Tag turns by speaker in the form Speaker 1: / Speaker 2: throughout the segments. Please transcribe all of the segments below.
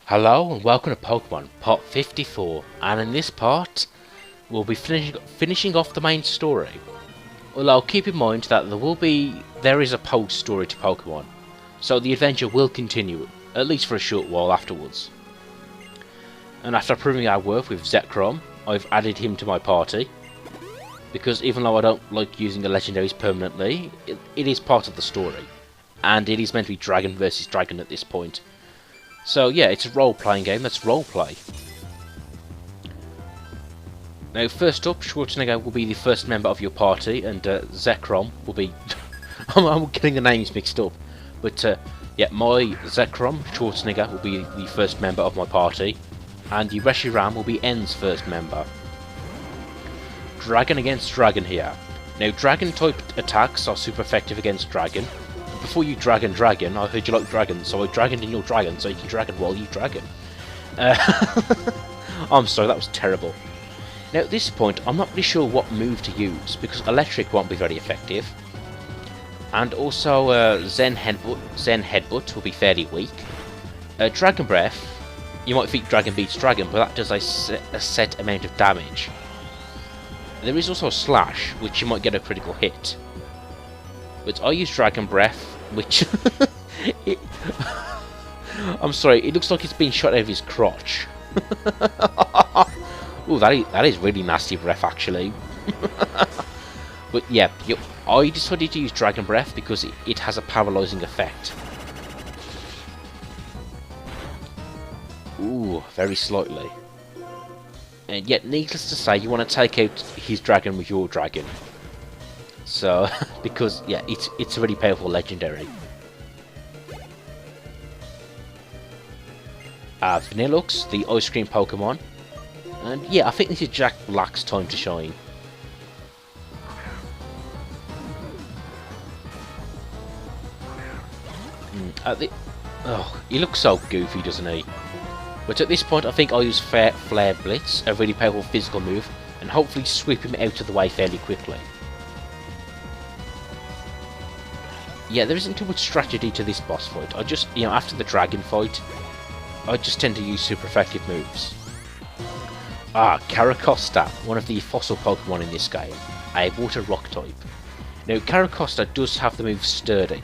Speaker 1: Hello and welcome to Pokemon Part 54, and in this part we'll be finishing off the main story. Although keep in mind that there is a post story to Pokemon, so the adventure will continue, at least for a short while afterwards. And after proving our worth with Zekrom, I've added him to my party, because even though I don't like using the legendaries permanently, it is part of the story, and it is meant to be Dragon versus Dragon at this point. So yeah, it's a role-playing game, let's roleplay. Now first up, Schwarzenegger will be the first member of your party, and Zekrom will be... I'm getting the names mixed up. But yeah, my Zekrom, Schwarzenegger, will be the first member of my party, and the Reshiram will be N's first member. Dragon against Dragon here. Now Dragon-type attacks are super effective against Dragon. Before you Dragon, I heard you like dragons, so I dragoned in your dragon so you can dragon while you dragon. I'm sorry, that was terrible. Now at this point, I'm not really sure what move to use, because Electric won't be very effective. And also Zen Headbutt will be fairly weak. Dragon Breath, you might think Dragon beats Dragon, but that does a set amount of damage. There is also Slash, which you might get a critical hit. But I use Dragon Breath, which... I'm sorry, it looks like it's been shot out of his crotch. Ooh, that is really nasty breath, actually. But yeah, I decided to use Dragon Breath because it has a paralysing effect. Ooh, very slightly. And yet, needless to say, you want to take out his dragon with your dragon. So, because, yeah, it's a really powerful legendary. Vanillux, the ice cream Pokemon. And yeah, I think this is Jack Black's time to shine. He looks so goofy, doesn't he? But at this point, I think I'll use Flare Blitz, a really powerful physical move, and hopefully sweep him out of the way fairly quickly. Yeah, there isn't too much strategy to this boss fight. I just, after the dragon fight, I just tend to use super effective moves. Caracosta, one of the fossil Pokemon in this game, a water rock type. Now, Caracosta does have the move Sturdy,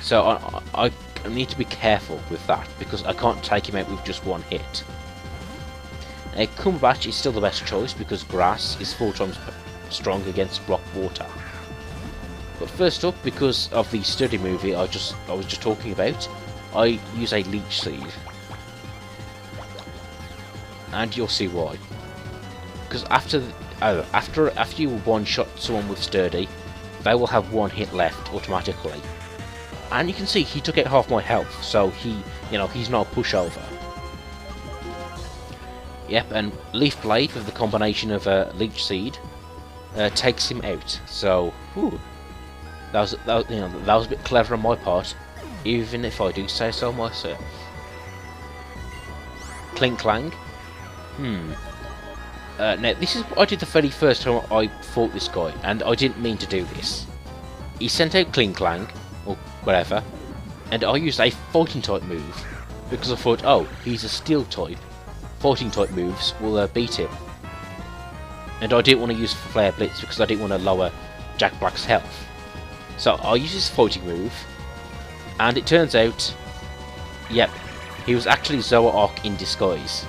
Speaker 1: so I need to be careful with that, because I can't take him out with just one hit. Cumberbatch is still the best choice, because Grass is 4 times strong against rock water. But first up, because of the Sturdy movie I was just talking about, I use a Leech Seed. And you'll see why. Because after you one-shot someone with Sturdy, they will have one hit left automatically. And you can see he took out half my health, so he's not a pushover. Yep, and Leaf Blade with the combination of Leech Seed takes him out. So, whew. That was a bit clever on my part, even if I do say so myself. Clink Clang. Now this is what I did the very first time I fought this guy, and I didn't mean to do this. He sent out Clink Clang, or whatever, and I used a fighting type move, because I thought, oh, he's a steel type. Fighting type moves will beat him. And I didn't want to use Flare Blitz because I didn't want to lower Jack Black's health. So I used his fighting move, and it turns out, yep, he was actually Zoroark in disguise,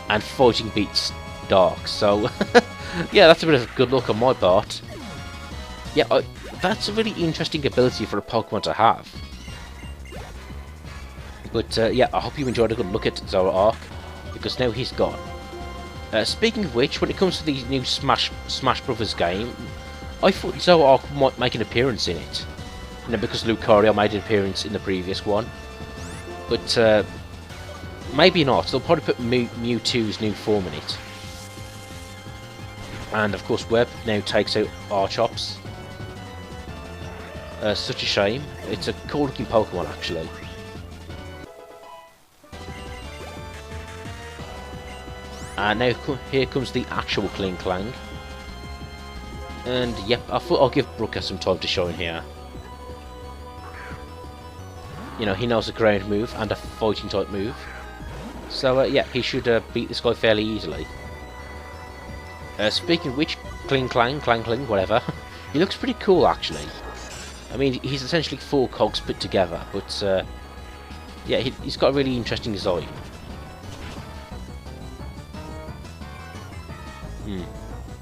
Speaker 1: and fighting beats Dark. So yeah, that's a bit of good luck on my part. Yeah, that's a really interesting ability for a Pokemon to have. But yeah, I hope you enjoyed a good look at Zoroark, because now he's gone. Speaking of which, when it comes to the new Smash Brothers game, I thought Zoroark might make an appearance in it. Because Lucario made an appearance in the previous one. But maybe not. They'll probably put Mewtwo's new form in it. And of course Webb now takes out Archops. Such a shame. It's a cool looking Pokemon actually. And now here comes the actual Clink Clang. And yep, I thought I'll give Brooker some time to shine here. You know, he knows a ground move and a fighting type move. So yeah, he should beat this guy fairly easily. Speaking of which, Kling Clang, Clang Cling, whatever, he looks pretty cool actually. I mean, he's essentially 4 cogs put together, but yeah, he's got a really interesting design.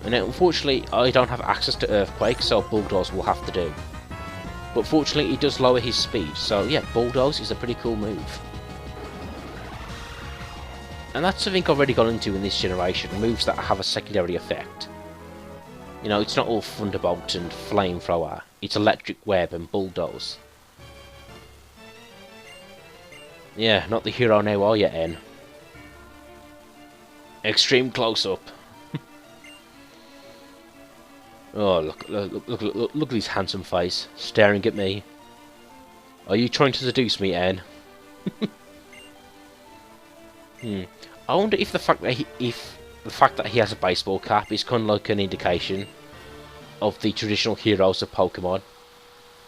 Speaker 1: And unfortunately, I don't have access to Earthquake, so Bulldoze will have to do. But fortunately, it does lower his speed, so yeah, Bulldoze is a pretty cool move. And that's something I've already got into in this generation, moves that have a secondary effect. You know, it's not all Thunderbolt and Flamethrower, it's Electric Web and Bulldoze. Yeah, not the hero now, are you, N? Extreme close-up. Oh, look at his handsome face, staring at me. Are you trying to seduce me, N? I wonder if the fact that he has a baseball cap is kind of like an indication of the traditional heroes of Pokemon.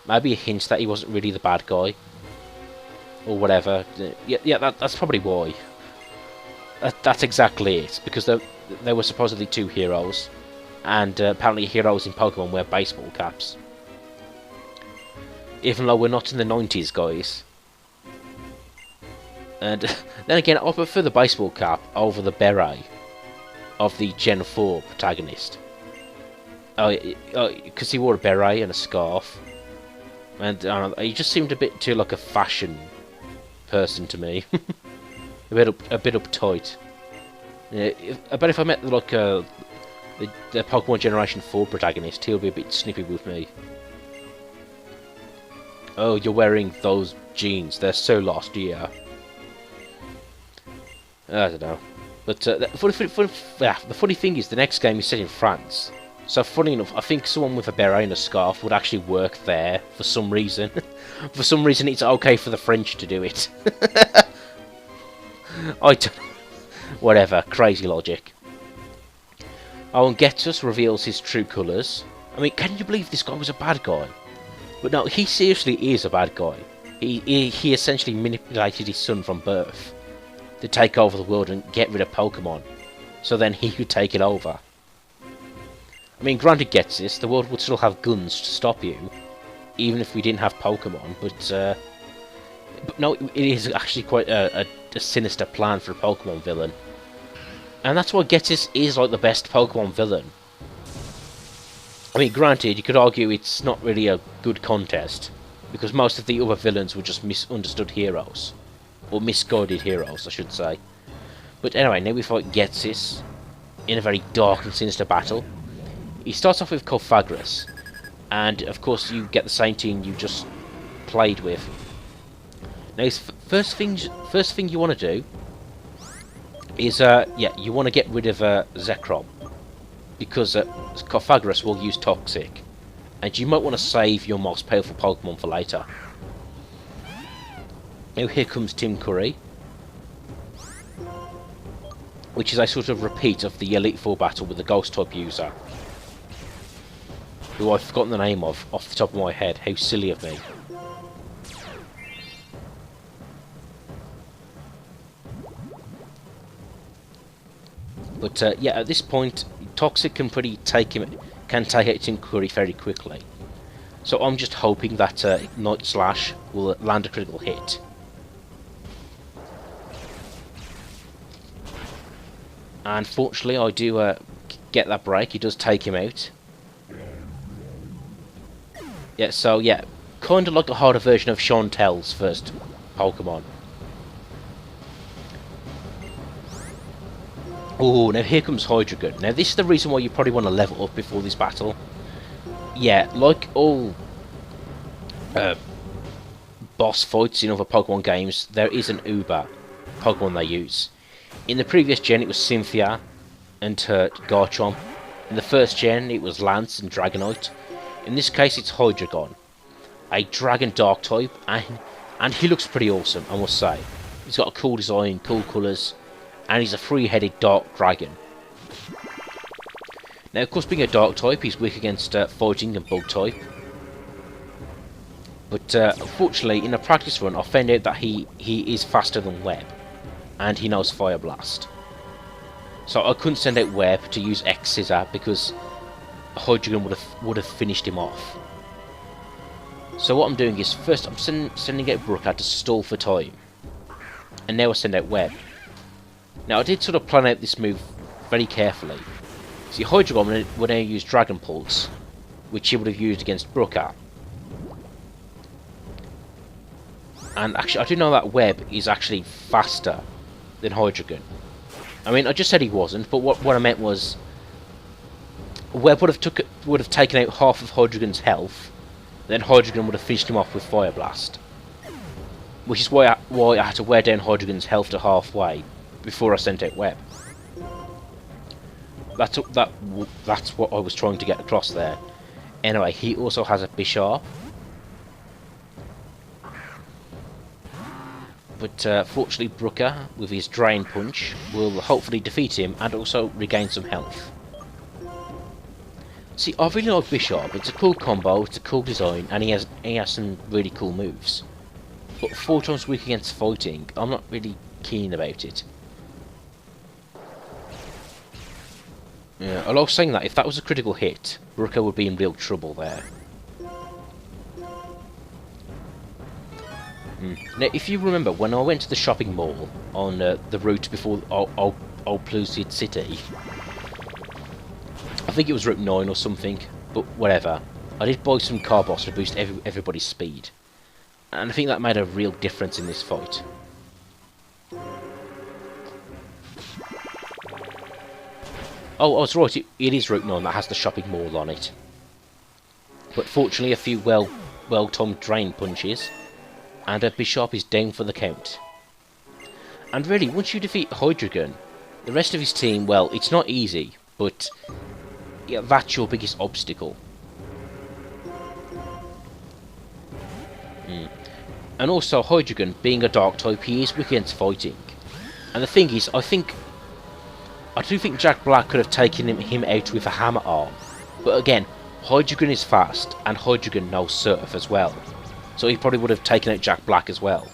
Speaker 1: Maybe a hint that he wasn't really the bad guy, or whatever. Yeah, that's probably why. That's exactly it, because there were supposedly 2 heroes, and apparently heroes in Pokemon wear baseball caps. Even though we're not in the 90s, guys. And then again, I prefer the baseball cap over the beret of the Gen 4 protagonist. Because he wore a beret and a scarf. And I don't know, he just seemed a bit too like a fashion person to me. a bit uptight. Yeah, I bet if I met like the Pokemon Generation 4 protagonist, he'll be a bit snippy with me. Oh, you're wearing those jeans. They're so lost, yeah. I don't know. But the funny thing is, the next game is set in France. So funny enough, I think someone with a beret and a scarf would actually work there for some reason. For some reason, it's okay for the French to do it. I don't know. Whatever, crazy logic. Oh, and Getsus reveals his true colours. I mean, can you believe this guy was a bad guy? But no, he seriously is a bad guy. He essentially manipulated his son from birth to take over the world and get rid of Pokemon, so then he could take it over. I mean, granted, Getsus, the world would still have guns to stop you, even if we didn't have Pokemon, but no, it is actually quite a sinister plan for a Pokemon villain. And that's why Getsus is like the best Pokemon villain. I mean, granted, you could argue it's not really a good contest, because most of the other villains were just misunderstood heroes. Or misguided heroes, I should say. But anyway, now we fight Getsus in a very dark and sinister battle. He starts off with Cofagris, and of course you get the same team you just played with. Now, first thing you want to do is, yeah, you want to get rid of Zekrom, because Cofagris will use Toxic, and you might want to save your most powerful Pokemon for later. Now here comes Tim Curry, which is a sort of repeat of the Elite Four battle with the Ghost type user, who I've forgotten the name of off the top of my head. How silly of me. But yeah, at this point, Toxic can take out Tim Curry very quickly. So I'm just hoping that Night Slash will land a critical hit. And fortunately, I do get that break. He does take him out. Yeah, so yeah, kind of like a harder version of Chantel's first Pokemon. Oh, now here comes Hydreigon. Now this is the reason why you probably want to level up before this battle. Yeah, like all boss fights in other Pokemon games, there is an Uber Pokemon they use. In the previous gen it was Cynthia and her Garchomp. In the first gen it was Lance and Dragonite. In this case it's Hydreigon, a Dragon Dark type, and he looks pretty awesome, I must say. He's got a cool design, cool colours, and he's a three-headed Dark Dragon. Now, of course, being a Dark type, he's weak against Fighting and Bug type. But unfortunately, in a practice run, I found out that he is faster than Web. and he knows Fire Blast. So I couldn't send out Web to use X Scissor because Hydreigon would have finished him off. So what I'm doing is first I'm sending out Brooker to stall for time, and now I send out Web. Now I did sort of plan out this move very carefully. See, Hydreigon would now use Dragon Pulse, which he would have used against Brooker. And actually I do know that Web is actually faster than Hydreigon. I mean, I just said he wasn't, but what I meant was Web would have taken out half of Hydreigon's health, then Hydreigon would have finished him off with Fire Blast. Which is why I had to wear down Hydreigon's health to halfway before I sent out Web. That's what I was trying to get across there. Anyway, he also has a Bisharp. But fortunately Brooker, with his Drain Punch, will hopefully defeat him and also regain some health. See, I really like Bisharp. It's a cool combo, it's a cool design, and he has some really cool moves. But 4 times weak against fighting, I'm not really keen about it. Yeah, I was saying that if that was a critical hit, Brooker would be in real trouble there. Now, if you remember, when I went to the shopping mall on the route before Old Plusid City, I think it was Route 9 or something, but whatever, I did buy some Carbos to boost everybody's speed, and I think that made a real difference in this fight. Oh, I was right, it is Route 9 that has the shopping mall on it. But fortunately a few well-timed Drain Punches, and Bisharp is down for the count. And really, once you defeat Hydreigon, the rest of his team, well, it's not easy, but yeah, that's your biggest obstacle. And also, Hydreigon, being a Dark type, he is weak against fighting. And the thing is, I do think Jack Black could have taken him out with a Hammer Arm. But again, Hydreigon is fast, and Hydreigon knows Surf as well. So he probably would have taken out Jack Black as well.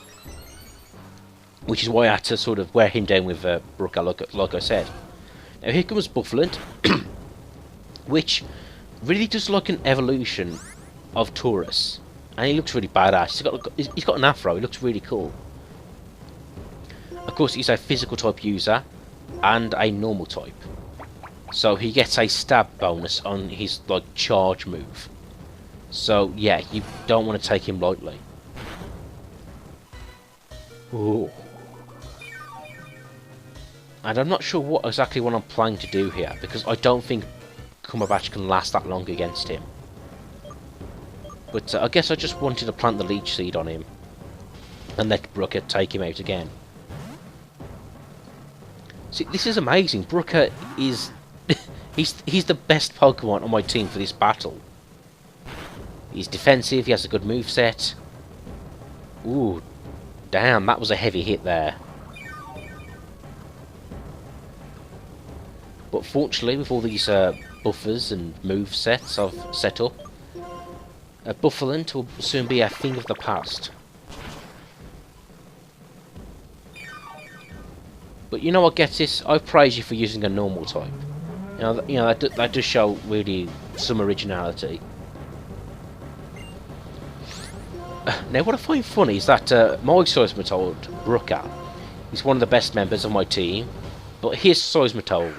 Speaker 1: Which is why I had to sort of wear him down with Brooker, like I said. Now here comes Buffland, which really does like an evolution of Taurus. And he looks really badass. He's got an afro, he looks really cool. Of course, he's a physical type user and a normal type. So he gets a stab bonus on his like charge move. So yeah, you don't want to take him lightly. Ooh. And I'm not sure what I'm planning to do here, because I don't think Cumberbatch can last that long against him. But I guess I just wanted to plant the Leech Seed on him and let Brooker take him out again. See, this is amazing. Brooker is he's the best Pokemon on my team for this battle. He's defensive, he has a good moveset. Ooh, damn, that was a heavy hit there. But fortunately, with all these buffers and movesets I've set up, Buffland will soon be a thing of the past. But you know what, Gettis? I praise you for using a normal type. You know that does show really some originality. Now, what I find funny is that my Seismitoad, Brooker, is one of the best members of my team, but his Seismitoad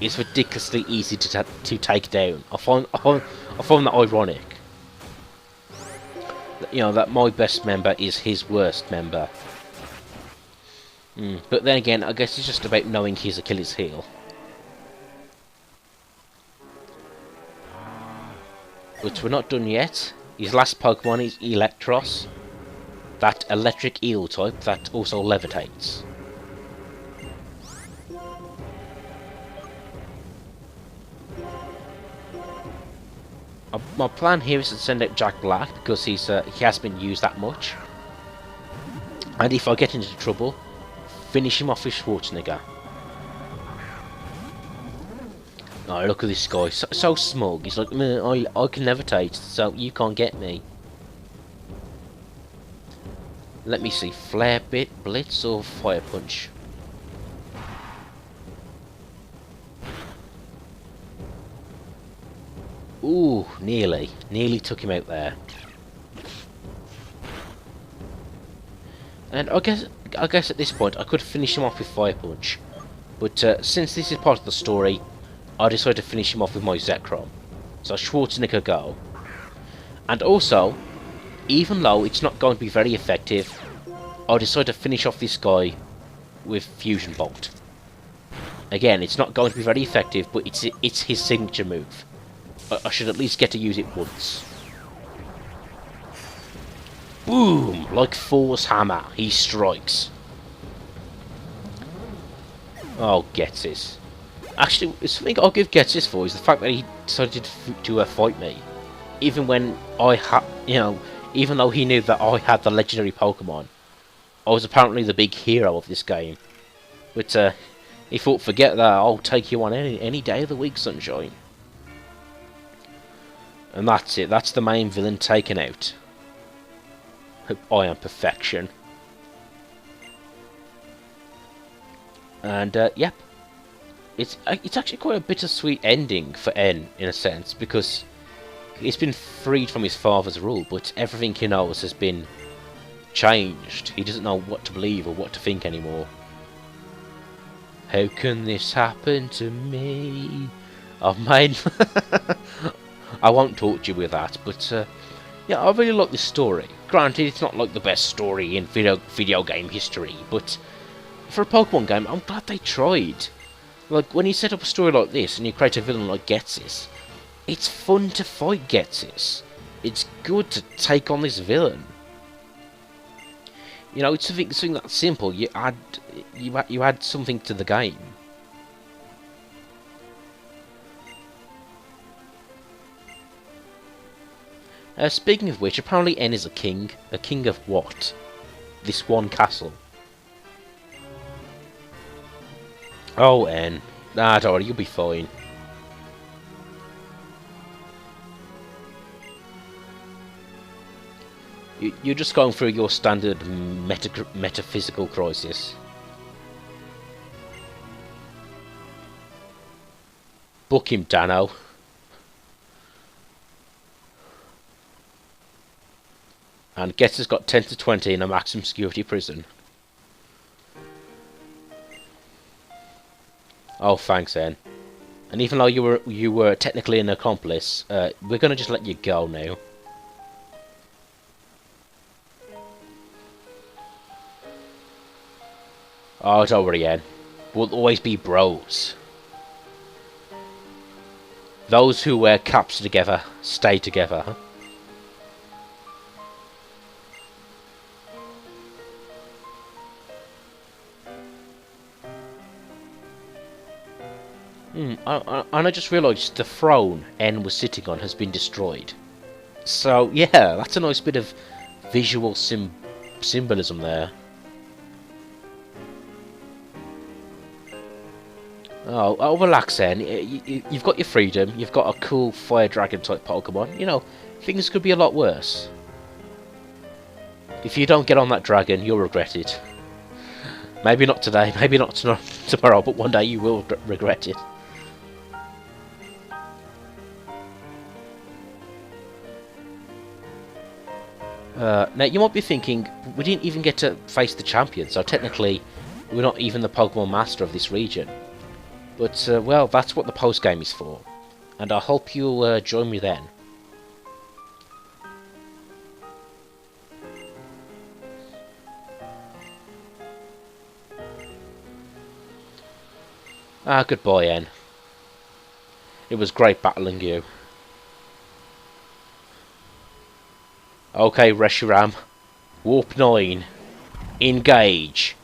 Speaker 1: is ridiculously easy to take down. I find that ironic. You know, that my best member is his worst member. But then again, I guess it's just about knowing his Achilles heel. But we're not done yet. His last Pokemon is Electros, that electric eel type that also levitates. My plan here is to send out Jack Black because he hasn't been used that much. And if I get into trouble, finish him off with Schwarzenegger. Oh, look at this guy, so smug. He's like, I can levitate, so you can't get me. Let me see, Flare Bit, Blitz or Fire Punch? Ooh, nearly. Nearly took him out there. And I guess at this point I could finish him off with Fire Punch. But since this is part of the story, I decided to finish him off with my Zekrom. So Schwarzenegger go. And also, even though it's not going to be very effective, I decided to finish off this guy with Fusion Bolt. Again, it's not going to be very effective, but it's his signature move. I should at least get to use it once. Boom! Like Thor's hammer, he strikes. Oh, Ghetsis. Actually, something I'll give Ghetsis for is the fact that he decided to fight me. Even when I had, even though he knew that I had the legendary Pokemon. I was apparently the big hero of this game. But he thought, forget that, I'll take you on any day of the week, Sunshine. And that's it, that's the main villain taken out. I am perfection. And, yep. It's actually quite a bittersweet ending for N, in a sense, because he's been freed from his father's rule, but everything he knows has been changed. He doesn't know what to believe or what to think anymore. How can this happen to me? I've made... I won't torture you with that, but yeah, I really like this story. Granted, it's not like the best story in video game history, but for a Pokemon game, I'm glad they tried. Like, when you set up a story like this and you create a villain like Ghetsis, it's fun to fight Ghetsis. It's good to take on this villain. You know, it's something that simple. You add something to the game. Speaking of which, apparently N is a king. A king of what? This one castle. Oh, N. Nah, don't worry, you'll be fine. You're just going through your standard metaphysical crisis. Book him, Dano. And Ghetsis got 10 to 20 in a maximum security prison. Oh, thanks, N. And even though you were technically an accomplice, we're gonna just let you go now. Oh, don't worry, N. We'll always be bros. Those who wear caps together stay together, huh? And I just realised the throne N was sitting on has been destroyed. So, yeah, that's a nice bit of visual symbolism there. Oh, relax then. You've got your freedom, you've got a cool fire dragon type Pokemon. You know, things could be a lot worse. If you don't get on that dragon, you'll regret it. Maybe not today, maybe not tomorrow, but one day you will regret it. Now, you might be thinking, we didn't even get to face the champion, so technically, we're not even the Pokemon Master of this region. But, well, that's what the post-game is for. And I hope you'll join me then. Goodbye, N. It was great battling you. Okay, Reshiram. Warp 9. Engage.